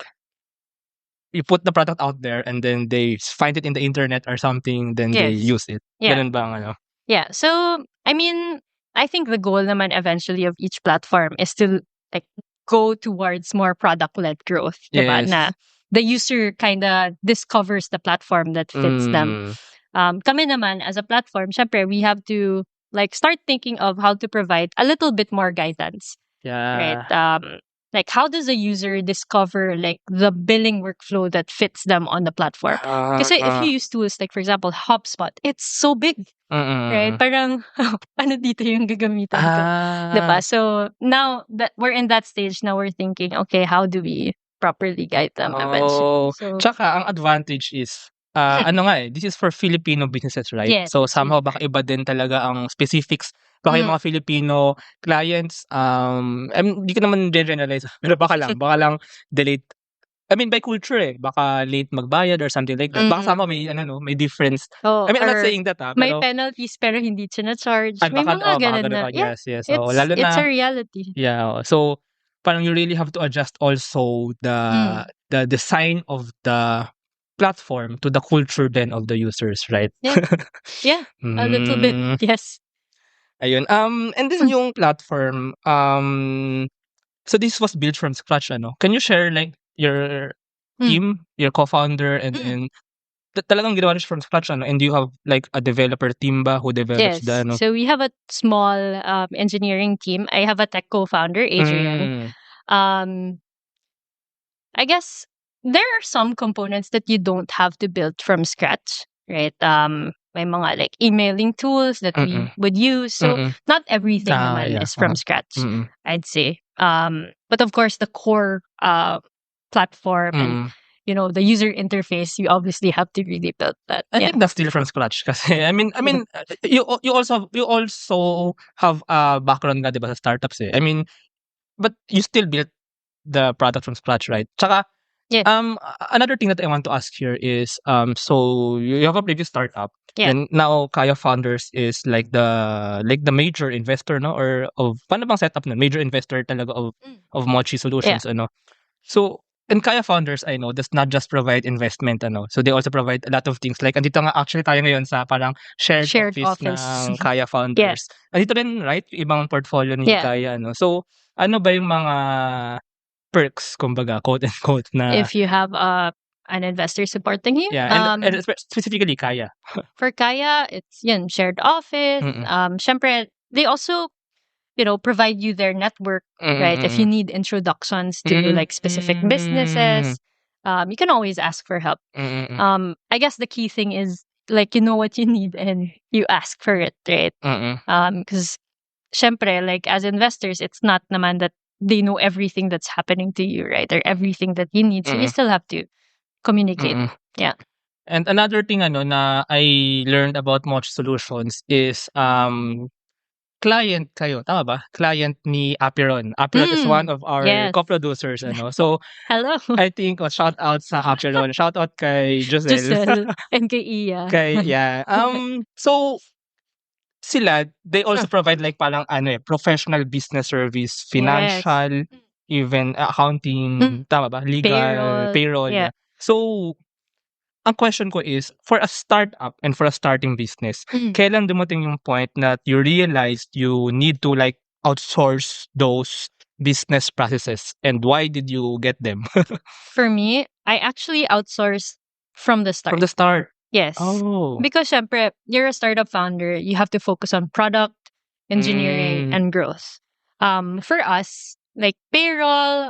Speaker 2: you put the product out there and then they find it in the internet or something, then they
Speaker 3: Yes.
Speaker 2: use it.
Speaker 3: Yeah.
Speaker 2: Ganun ba ang ano?
Speaker 3: Yeah. So, I mean, I think the goal naman eventually of each platform is to like go towards more product-led growth. Diba?
Speaker 2: Yes.
Speaker 3: Na the user kind of discovers the platform that fits them. Kami naman as a platform, syempre, we have to like start thinking of how to provide a little bit more guidance,
Speaker 2: Yeah.
Speaker 3: right? Like how does a user discover like the billing workflow that fits them on the platform? Kasi if you use tools like for example HubSpot, it's so big, right? Parang ano dito yung gagamitan ko, diba? So now that we're in that stage, now we're thinking, okay, how do we properly guide them eventually? So
Speaker 2: Tsaka ang advantage is ano nga this is for Filipino businesses, right?
Speaker 3: Yes,
Speaker 2: So
Speaker 3: it's
Speaker 2: somehow baka iba din talaga ang specifics. Baka yung mga Filipino clients, di ko naman generalize, pero baka lang delayed. I mean by culture baka late magbayad or something like that. Baka somehow may may difference.
Speaker 3: oh,
Speaker 2: I mean I'm not
Speaker 3: or
Speaker 2: saying that
Speaker 3: may
Speaker 2: pero
Speaker 3: penalties pero hindi sina-charge.
Speaker 2: ay,
Speaker 3: May
Speaker 2: baka
Speaker 3: mga ganun
Speaker 2: ganun
Speaker 3: na.
Speaker 2: pa.
Speaker 3: Yeah,
Speaker 2: Yes. So lalo
Speaker 3: it's
Speaker 2: na
Speaker 3: a reality.
Speaker 2: yeah. So parang you really have to adjust also the design of the platform to the culture then of the users, right?
Speaker 3: Yeah, a little bit. Yes.
Speaker 2: Ayun. And then yung platform, so this was built from scratch, ano? Can you share like your team, your co-founder, and then talagang ginawa niyo from scratch, ano? And do you have like a developer team ba who develops
Speaker 3: Yes.
Speaker 2: the ano?
Speaker 3: So we have a small engineering team. I have a tech co-founder, Adrian. I guess there are some components that you don't have to build from scratch, right? May mga like emailing tools that we would use. So not everything naman is from scratch, I'd say. But of course the core platform and the user interface, you obviously have to really build that.
Speaker 2: I think that's still from scratch kasi I mean you also have a background nga 'di ba sa startups eh. I mean but you still built the product from scratch, right? Tsaka another thing that I want to ask here is so you have a previous startup and now Kaya Founders is like the major investor no or of paano bang setup na major investor talaga of Mochi Solutions ano. So and Kaya Founders I know does not just provide investment ano. So they also provide a lot of things like andito nga actually tayo ngayon sa parang shared office ng Kaya Founders. Andito rin right yung ibang portfolio ni Kaya no. So ano ba yung mga perks, kumbaga, quote and quote na
Speaker 3: if you have an investor supporting you.
Speaker 2: Yeah, and specifically Kaya.
Speaker 3: For Kaya, it's shared office. Syempre, they also provide you their network, right? If you need introductions to like specific businesses, you can always ask for help. I guess the key thing is like you know what you need and you ask for it, right? Because syempre, like as investors, it's not naman that they know everything that's happening to you, right? Or everything that you need. So you still have to communicate. Yeah.
Speaker 2: And another thing na I learned about Mochi Solutions is client kayo, tama ba? Client ni Aperon. Aperon is one of our co-producers So
Speaker 3: hello.
Speaker 2: I think shout out sa Aperon. Shout out kay Giselle
Speaker 3: and kay Iya.
Speaker 2: So sila, they also provide like parang professional business service, financial, even accounting, tama ba? Legal, payroll.
Speaker 3: Yeah.
Speaker 2: So, ang question ko is, for a startup and for a starting business, kailan dumating yung point that you realized you need to like outsource those business processes and why did you get them?
Speaker 3: For me, I actually outsourced from the start.
Speaker 2: From the start?
Speaker 3: Yes.
Speaker 2: Oh.
Speaker 3: Because syempre, you're a startup founder, you have to focus on product, engineering, and growth. For us, like payroll,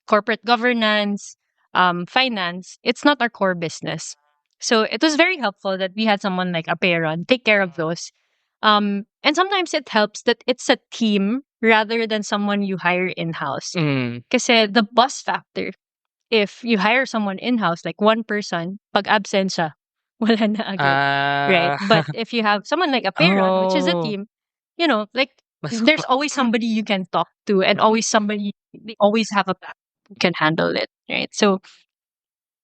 Speaker 3: corporate governance, finance, it's not our core business. So it was very helpful that we had someone like Aperon take care of those. And sometimes it helps that it's a team rather than someone you hire in-house. Kasi the bus factor, if you hire someone in-house, like one person, pag absent siya, wala na agad. Right? But if you have someone like Aperon, which is a team, like there's always somebody you can talk to and they always have a plan who can handle it. Right? So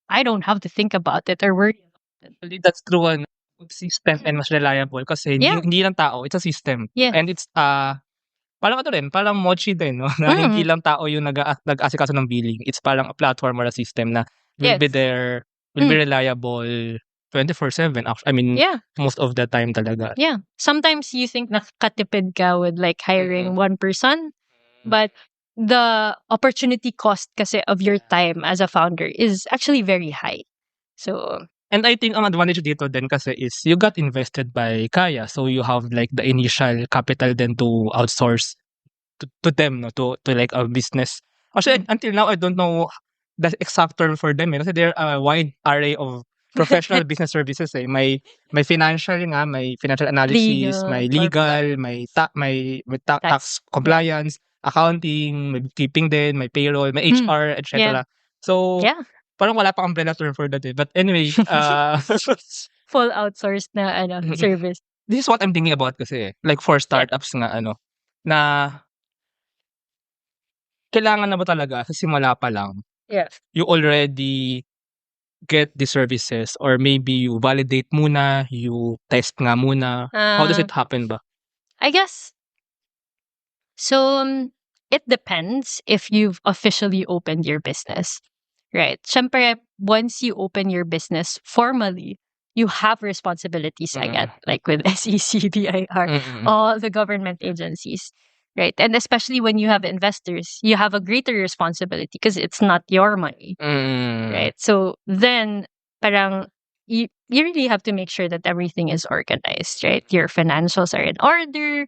Speaker 3: I don't have to think about it or worry about it.
Speaker 2: That's true. System and mas reliable kasi hindi lang tao, it's a system.
Speaker 3: Yeah.
Speaker 2: And it's Parang ano rin, parang Mochi din, no? Na hindi lang tao yung nag-aasikaso ng billing. It's parang a platform or a system na will be
Speaker 3: Yes.
Speaker 2: there, will be reliable 24/7. I mean,
Speaker 3: Yeah.
Speaker 2: most of the time talaga.
Speaker 3: Yeah. Sometimes you think nakakatipid ka with like hiring one person, but the opportunity cost kasi of your time as a founder is actually very high. So,
Speaker 2: And I think ang advantage dito din kasi is you got invested by Kaya. So you have like the initial capital then to outsource to them, no? To like a business. Actually, until now, I don't know the exact term for them. Kasi they're a wide array of professional business services. May financial nga, may financial analysis,
Speaker 3: Legal,
Speaker 2: may legal, may tax compliance, accounting, may bookkeeping din, may payroll, may HR, etc. So,
Speaker 3: yeah.
Speaker 2: parang wala pa umbrella term for that. But anyway,
Speaker 3: Full outsourced na service.
Speaker 2: this is what I'm thinking about kasi. Like for startups nga, na kailangan na ba talaga sa simula pa lang,
Speaker 3: Yeah.
Speaker 2: you already get the services or maybe you validate muna, you test nga muna. How does it happen ba?
Speaker 3: I guess, so it depends if you've officially opened your business, right? Syempre, once you open your business formally, you have responsibilities again, like with SEC, BIR, all the government agencies, right? And especially when you have investors, you have a greater responsibility because it's not your money, right? So then, parang you really have to make sure that everything is organized, right? Your financials are in order,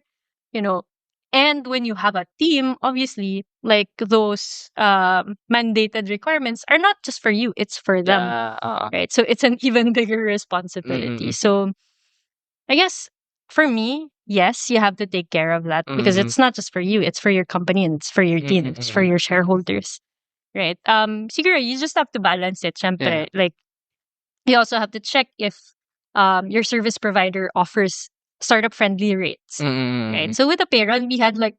Speaker 3: and when you have a team, obviously, like those mandated requirements are not just for you, it's for them, right? So it's an even bigger responsibility. So I guess for me, yes, you have to take care of that because it's not just for you, it's for your company and it's for your team, it's for your shareholders, right? Siguro, you just have to balance it, syempre. Like, you also have to check if your service provider offers startup friendly rates, right? So with the payroll, we had like,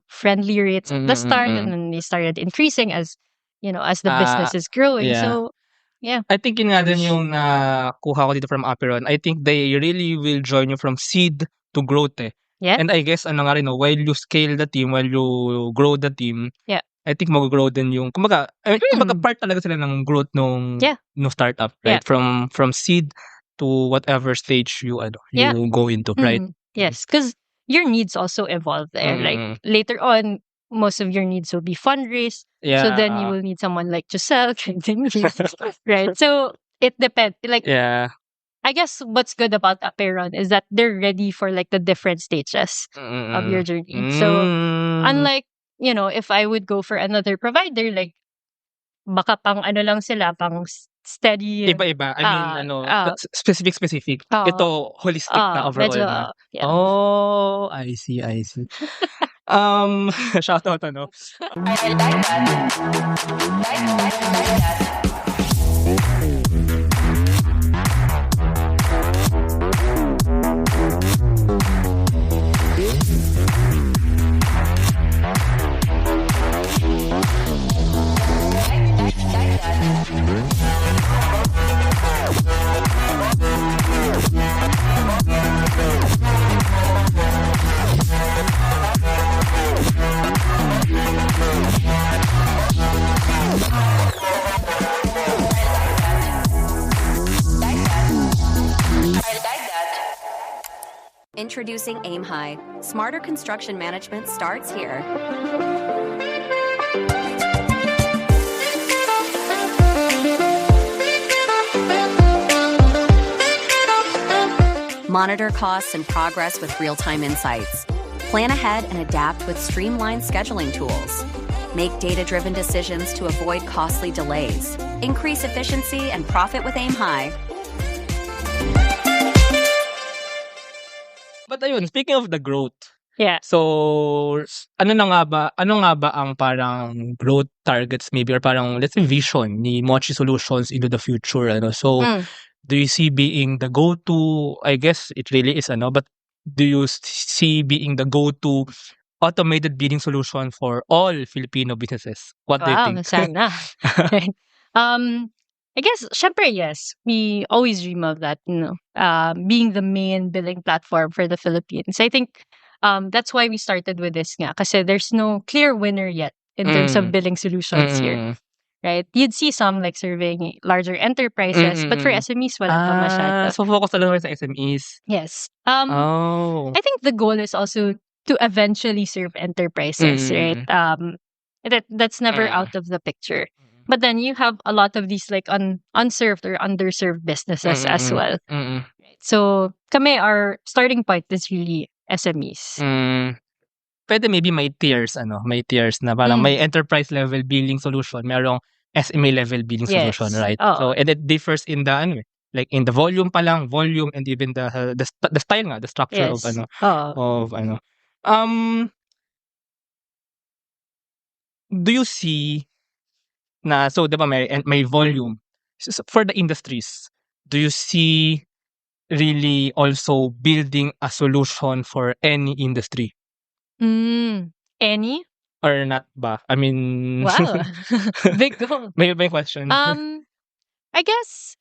Speaker 3: friendly rates at the start, and then they started increasing as the business is growing.
Speaker 2: Yeah.
Speaker 3: So yeah,
Speaker 2: I think yun nga din yung nakuha ko dito from Aperon. I think they really will join you from seed to growth
Speaker 3: yeah,
Speaker 2: And I guess ano nga rin, while you scale the team, while you grow the team,
Speaker 3: yeah.
Speaker 2: I think mag-grow din yung, kumbaga part talaga sila ng growth nung startup, right? From seed to whatever stage you go into, right?
Speaker 3: Yes, because your needs also evolve there. Like later on, most of your needs will be fundraise. So then you will need someone like Giselle, right? So it depends. Like, I guess what's good about Aperon is that they're ready for like the different stages of your journey. So unlike, if I would go for another provider, like baka pang ano lang sila, pang steady.
Speaker 2: Iba-iba. I mean, specific. Ito, holistic na overall
Speaker 3: medyo,
Speaker 2: na.
Speaker 3: yeah.
Speaker 2: Oh, I see. Shout out,
Speaker 6: I like that.
Speaker 4: Introducing Aim High. Smarter construction management starts here. Monitor costs and progress with real-time insights. Plan ahead and adapt with streamlined scheduling tools. Make data-driven decisions to avoid costly delays. Increase efficiency and profit with Aim High.
Speaker 2: But ayun, speaking of the growth.
Speaker 3: Yeah.
Speaker 2: So, ano nga ba ang parang growth targets maybe or parang let's say vision ni Mochi Solutions into the future, So, do you see being the go-to, I guess it really is, but do you see being the go-to automated bidding solution for all Filipino businesses? What do you think?
Speaker 3: Sana. I guess, syempre, yes. We always dream of that, being the main billing platform for the Philippines. I think That's why we started with this nga. Kasi there's no clear winner yet in terms of billing solutions here. Right? You'd see some like surveying larger enterprises, but for SMEs, wala pa masyado.
Speaker 2: So focus na lang sa SMEs.
Speaker 3: Yes.
Speaker 2: Oh.
Speaker 3: I think the goal is also to eventually serve enterprises, right? That's never out of the picture. But then you have a lot of these like unserved or underserved businesses as well. So kami, our starting point is really SMEs.
Speaker 2: Pwede maybe may tiers na parang may enterprise level billing solution, merong SME level billing solution, right?
Speaker 3: Oo.
Speaker 2: So and it differs in the like in the volume pa lang, volume and even the style nga, the structure
Speaker 3: Yes.
Speaker 2: of do you see na so diba may volume for the industries, do you see really also building a solution for any industry
Speaker 3: Any?
Speaker 2: or not ba? I mean,
Speaker 3: Wow. Big goal.
Speaker 2: may question.
Speaker 3: I guess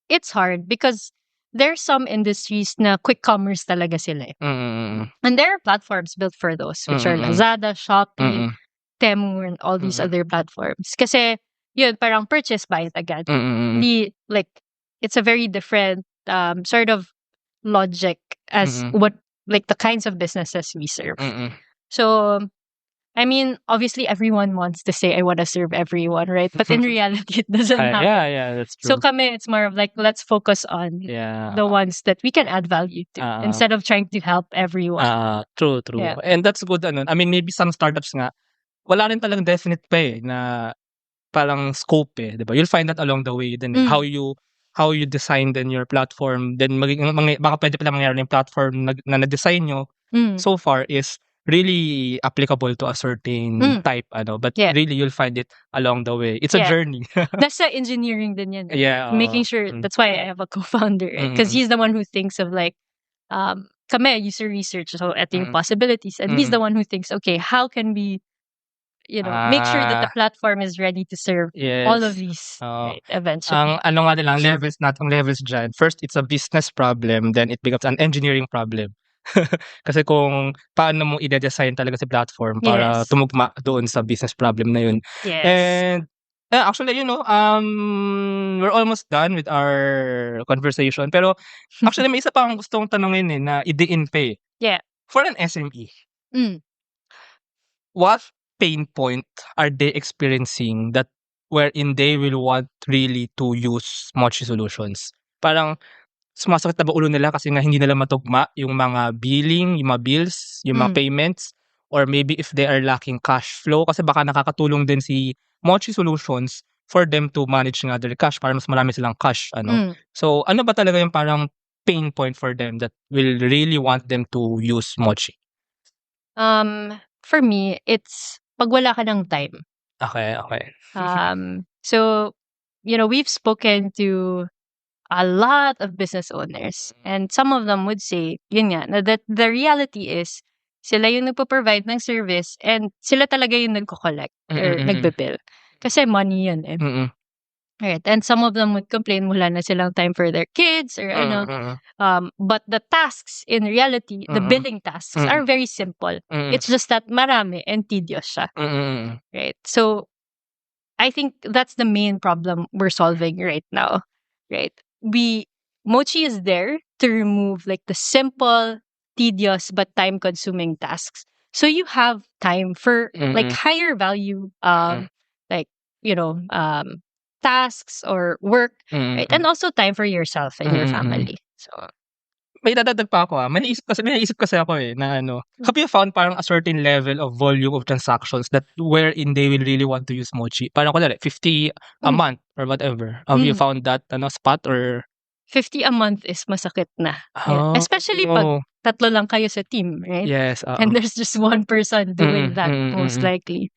Speaker 3: it's hard because there's some industries na quick commerce talaga sila. And there are platforms built for those, which are Lazada, Shopee, Temu, and all these other platforms. Kasi yun, parang purchase, buy it agad. Hindi, like, it's a very different sort of logic as what, like, the kinds of businesses we serve. So, I mean, obviously everyone wants to say, I want to serve everyone, right? But in reality, it doesn't happen.
Speaker 2: Yeah, that's true.
Speaker 3: So kami, it's more of like, let's focus on the ones that we can add value to instead of trying to help everyone.
Speaker 2: True.
Speaker 3: Yeah.
Speaker 2: And that's good. I mean, maybe some startups nga, wala rin talagang definite pa na parang scope diba? You'll find that along the way then how you design then your platform, then baka pwede pala mangyari yung platform na na-design nyo so far is really applicable to a certain type, but really you'll find it along the way. It's a journey.
Speaker 3: That's engineering din yan.
Speaker 2: Yeah.
Speaker 3: Making sure, that's why I have a co-founder, right? Because he's the one who thinks of like, kami, user research, so ito yung possibilities. And he's the one who thinks, okay, how can we, make sure that the platform is ready to serve all of these right, eventually.
Speaker 2: Ang nga nilang levels dyan. First, it's a business problem, then it becomes an engineering problem. Kasi kung paano mo i-design talaga sa platform para tumugma doon sa business problem na yun.
Speaker 3: Yes.
Speaker 2: And actually, we're almost done with our conversation. Pero actually, may isa pa akong gustong tanungin na i-diin pa.
Speaker 3: Yeah.
Speaker 2: For an SME, what pain point are they experiencing that wherein they will want really to use Mochi solutions? Parang sumasakit na ba ulo nila kasi nga hindi nila matugma yung mga billing, yung mga bills, yung mga payments, or maybe if they are lacking cash flow kasi baka nakakatulong din si Mochi solutions for them to manage nga their cash para mas marami silang cash. So ano ba talaga yung parang pain point for them that will really want them to use Mochi?
Speaker 3: For me, it's pag wala ka ng time.
Speaker 2: Okay.
Speaker 3: So, we've spoken to a lot of business owners and some of them would say, yun nga, that the reality is sila yung nagpo-provide ng service and sila talaga yung nagko-collect or nagbe-bill. Kasi money yun Right. And some of them would complain wala na silang time for their kids or but the tasks in reality, the billing tasks are very simple. It's just that marami and tedious siya. Right. So I think that's the main problem we're solving right now. Right. Mochi is there to remove like the simple, tedious but time consuming tasks. So you have time for like higher value tasks or work, right? And also time for yourself and your family. So
Speaker 2: may dadagdag pa ako may naisip kasi ako na have you found parang a certain level of volume of transactions that wherein they will really want to use Mochi? Parang kunwari 50 a month or whatever. Have you found that spot or
Speaker 3: 50 a month is masakit na. Especially pag tatlo lang kayo sa team, right?
Speaker 2: Yes.
Speaker 3: And there's just one person doing that most likely.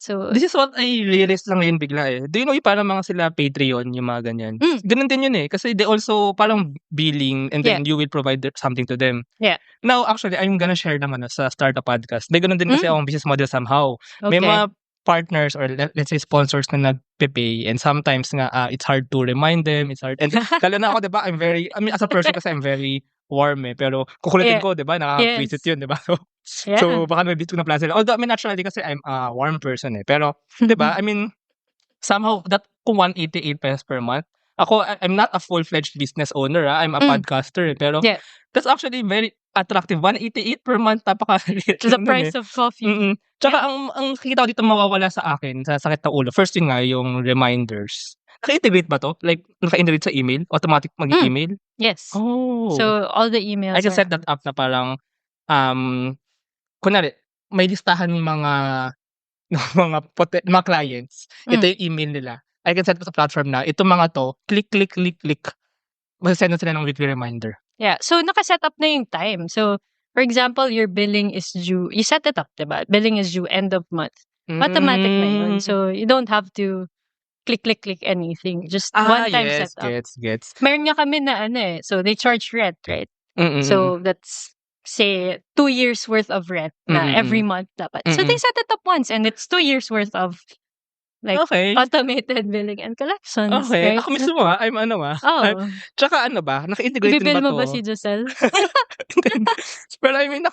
Speaker 3: So
Speaker 2: this is what I realized lang yun bigla Do you know yung parang mga sila Patreon, yung mga ganyan? Ganun din yun kasi they also parang billing and then you will provide something to them.
Speaker 3: Yeah.
Speaker 2: Now, actually, I'm gonna share naman sa Startup Podcast. May ganun din kasi akong business model somehow.
Speaker 3: Okay.
Speaker 2: May mga partners or let's say sponsors na nagpe-pay and sometimes nga it's hard to remind them. It's hard. And lalo na ako, diba? As a person kasi I'm very warm eh. Pero kukulitin
Speaker 3: Yeah.
Speaker 2: ko, di ba? Nakaka-visit
Speaker 3: Yes.
Speaker 2: yun, di ba?
Speaker 3: Yeah.
Speaker 2: So baka may visit ko ng plan sila. Although, I mean, naturally kasi I'm a warm person eh. Pero, di ba? I mean, somehow, that kung 188 pesos per month, I'm not a full-fledged business owner. I'm a podcaster eh. Pero,
Speaker 3: Yeah.
Speaker 2: that's actually very attractive. 188 per month, napakaliit
Speaker 3: To the
Speaker 2: lang nun
Speaker 3: price
Speaker 2: eh.
Speaker 3: of coffee.
Speaker 2: Tsaka ang kita ko dito mawawala sa akin, sa sakit ng ulo, first thing nga yung reminders. Naka-integrate ba 'to? Like naka-integrate sa email? Automatic mag-e-email?
Speaker 3: Yes.
Speaker 2: Oh.
Speaker 3: So all the
Speaker 2: I
Speaker 3: emails
Speaker 2: can
Speaker 3: are
Speaker 2: set that up na parang, kunwari may listahan ng mga mga clients. Ito yung email nila. I can set up sa platform na itong mga 'to, click. Mase-send na sila ng weekly reminder.
Speaker 3: Yeah. So naka-set up na yung time. So for example, your billing is due. You set it up, diba? Billing is due end of month. Automatic na yun. So you don't have to click anything. Just one time
Speaker 2: Yes,
Speaker 3: setup.
Speaker 2: gets.
Speaker 3: Meron nga kami na ano eh. So they charge rent, right?
Speaker 2: So,
Speaker 3: So that's say 2 years worth of rent na every month dapat. So they set it up once and it's 2 years worth of like
Speaker 2: okay.
Speaker 3: automated billing and collections.
Speaker 2: Okay.
Speaker 3: Right?
Speaker 2: Ako mismo I'm
Speaker 3: Oh.
Speaker 2: Tsaka ano ba, naka-integrate din
Speaker 3: Ibibil
Speaker 2: ba
Speaker 3: mo ba
Speaker 2: 'to?
Speaker 3: si Giselle?
Speaker 2: Pero I mean,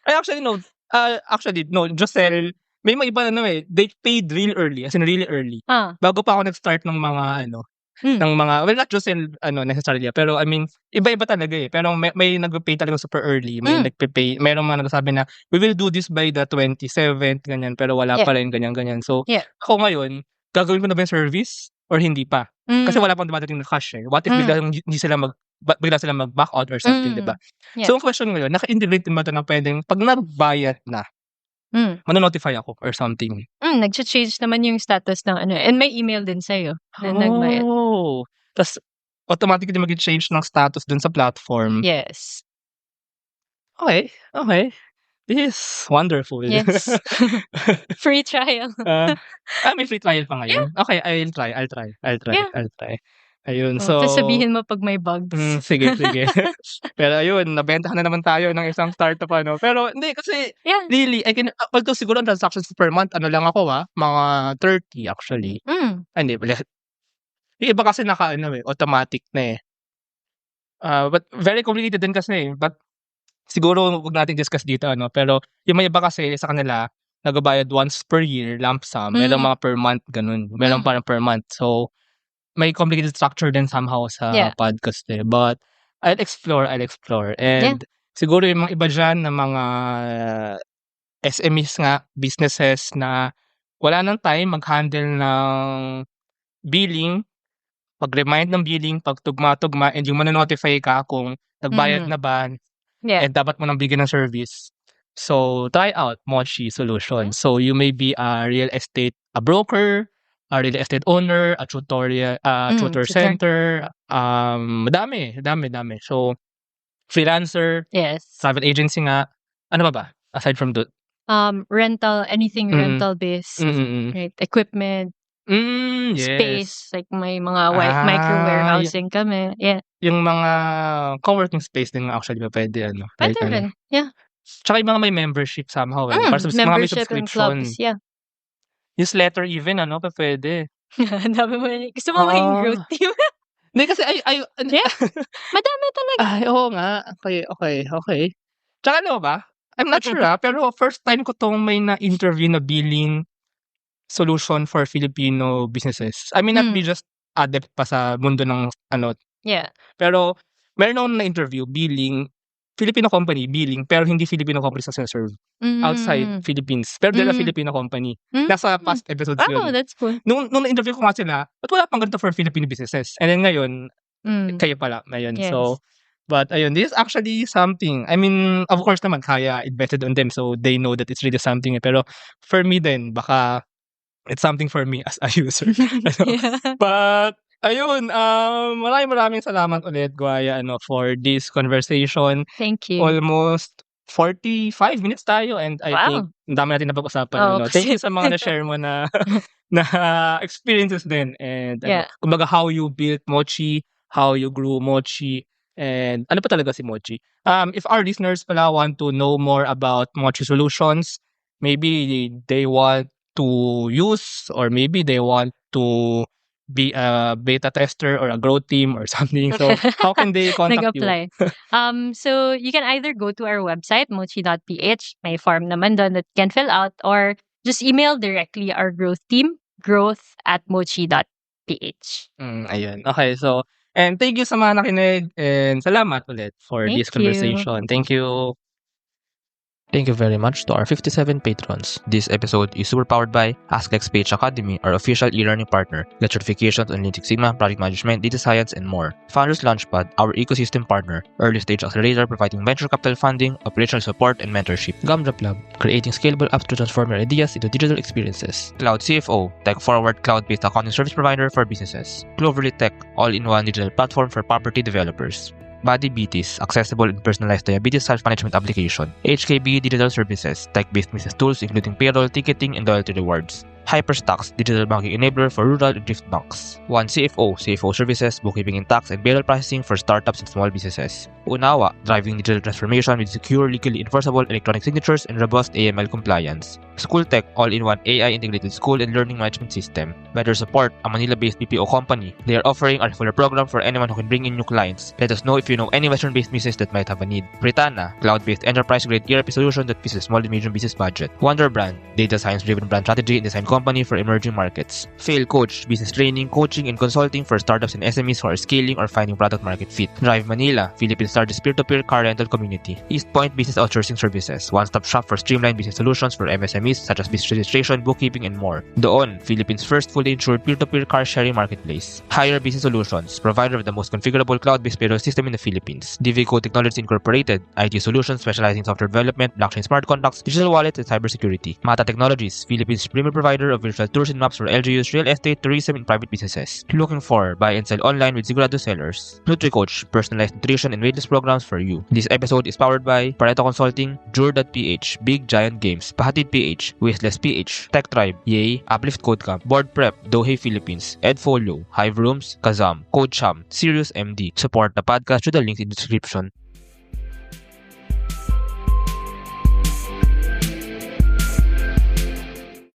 Speaker 2: I actually no, Josel, may mga iba na eh, they paid really early, as in really early. Bago pa ako nag-start ng mga ng mga, well, not Josel, necessarily, pero I mean, iba-iba talaga eh. Pero may nag-pay talaga super early, may nagpe-pay, mayroong mga nagsasabi na, we will do this by the 27th, ganyan, pero wala pa rin, ganyan. So, ako ngayon, gagawin ko na ba yung service or hindi pa? Kasi wala pang dumadating na cash eh. What if bigla sila mag-back out or something, diba?
Speaker 3: Yeah.
Speaker 2: So, ang question ngayon, naka-integrate din ba ito na pwedeng, pag nagbayad na, manonotify ako or something?
Speaker 3: Nag-change naman yung status ng ano. And may email din sa'yo na nagbayad.
Speaker 2: Oh. Tapos, automatically mag-change ng status dun sa platform.
Speaker 3: Yes.
Speaker 2: Okay. This is wonderful.
Speaker 3: Yes. Free trial.
Speaker 2: May free trial pa ngayon? Yeah. Okay, I'll try.
Speaker 3: Yeah.
Speaker 2: I'll try. Ayun,
Speaker 3: So,
Speaker 2: so...
Speaker 3: sabihin mo pag may bugs.
Speaker 2: Sige. Pero ayun, nabentahan na naman tayo ng isang startup, Pero hindi, kasi really, although siguro ang transactions per month, lang ako, mga 30 actually. Hindi, yung iba kasi automatic na eh. But very complicated din kasi but siguro huwag natin discuss dito, Pero yung may iba kasi sa kanila, nagbabayad once per year, lump sum. Merong mga per month, ganun. Merong parang per month. So, may complicated structure din somehow sa podcast eh. But, I'll explore. And siguro yung mga iba dyan na mga SMEs nga, businesses na wala nang time mag-handle ng billing, pag-remind ng billing, pag-tugma-tugma, and yung manonotify ka kung nagbayad na ba, and dapat mo nang bigyan ng service. So, try out Mochi Solutions. So, you may be a broker, a real estate owner, a tutor center, madami. So, freelancer, travel agency nga, ano ba? Aside from that?
Speaker 3: Rental, anything rental based, right? Equipment,
Speaker 2: yes.
Speaker 3: space, like may mga micro warehousing kami. Yeah.
Speaker 2: Yung mga co-working space din actually pwede,
Speaker 3: Pwede rin. Yeah.
Speaker 2: Tsaka yung mga may membership somehow, para sa mga may
Speaker 3: membership and
Speaker 2: subscription.
Speaker 3: clubs, yeah.
Speaker 2: Newsletter even, pwede.
Speaker 3: Dami mo. Gusto mo maging growth team?
Speaker 2: Hindi kasi
Speaker 3: Yeah. Madami talaga.
Speaker 2: Ay, oo nga. Okay. Tsaka alam mo ba? I'm not sure pero first time ko tong may na-interview na billing solution for Filipino businesses. I mean, not be just adept pa sa mundo ng
Speaker 3: Yeah.
Speaker 2: Pero meron akong na-interview, billing, Filipino company, billing, pero hindi Filipino company sa serve. Outside Philippines. Pero they're a Filipino company. Nasa past episodes yun.
Speaker 3: Oh, that's cool.
Speaker 2: Nung na-interview ko nga sila, ba't wala pang ganito for Filipino businesses? And then ngayon, kayo pala. Ngayon.
Speaker 3: Yes.
Speaker 2: So, but ayun, this is actually something. I mean, of course naman, kaya invested on them so they know that it's really something. Pero for me din, baka it's something for me as a user.
Speaker 3: Yeah.
Speaker 2: But, ayun, maraming salamat ulit, Guaya, for this conversation.
Speaker 3: Thank you.
Speaker 2: Almost 45 minutes tayo and I think ang dami natin napag-usapan. Thank you sa mga na-share mo na experiences din. And kumbaga how you built Mochi, how you grew Mochi, and ano pa talaga si Mochi. If our listeners pala want to know more about Mochi Solutions, maybe they want to use or maybe they want to be a beta tester or a growth team or something. So how can they contact you?
Speaker 3: Nag-apply. So you can either go to our website, mochi.ph. May form naman doon that you can fill out, or just email directly our growth team, growth@mochi.ph.
Speaker 2: Ayun. Okay, so and thank you sa mga nakinig and salamat ulit for
Speaker 3: Thank
Speaker 2: this
Speaker 3: you.
Speaker 2: conversation. Thank you.
Speaker 1: Thank you very much to our 57 patrons. This episode is super powered by AskXPH Academy, our official e-learning partner. Get certifications on Lean Six Sigma, project management, data science, and more. Founders Launchpad, our ecosystem partner. Early stage accelerator providing venture capital funding, operational support, and mentorship. Gumdrop Lab, creating scalable apps to transform your ideas into digital experiences. Cloud CFO, tech-forward cloud-based accounting service provider for businesses. Cloverly Tech, all-in-one digital platform for property developers. Body Beaties, accessible and personalized diabetes self-management application. HKB Digital Services, tech-based business tools including payroll, ticketing, and loyalty rewards. Hyperstocks, digital banking enabler for rural and thrift banks. One CFO, CFO services, bookkeeping and tax, and payroll processing for startups and small businesses. Unawa, driving digital transformation with secure, legally enforceable electronic signatures and robust AML compliance. Schooltech, all-in-one AI-integrated school and learning management system. Better Support, a Manila-based BPO company. They are offering a referral program for anyone who can bring in new clients. Let us know if you know any Western-based business that might have a need. Britana, cloud-based enterprise-grade ERP solution that fits a small and medium business budget. Wonder Brand, data science-driven brand strategy and design company for emerging markets. Fail Coach, business training, coaching, and consulting for startups and SMEs who are scaling or finding product market fit. Drive Manila, Philippines' largest peer-to-peer car rental community. East Point Business Outsourcing Services, one-stop shop for streamlined business solutions for MSMEs such as business registration, bookkeeping, and more. Doon, Philippines' first fully insured peer-to-peer car sharing marketplace. Hire Business Solutions, provider of the most configurable cloud-based payroll system in the Philippines. DVCo Technologies Incorporated, IT solutions specializing in software development, blockchain smart contracts, digital wallets, and cybersecurity. Mata Technologies, Philippines' premier provider of virtual tours and maps for LGUs, real estate, tourism, and private businesses. Looking for buy and sell online with Sigurado sellers. NutriCoach, personalized nutrition and weight loss programs for you. This episode is powered by Pareto Consulting, Jure.ph, Big Giant Games, Pahatid PH, Wishless PH, Tech Tribe, Yay, Uplift Code Camp, Board Prep, Dohe Philippines, Edfolio, Hive Rooms, Kazam, Code Sham, Sirius MD. Support the podcast through the links in the description.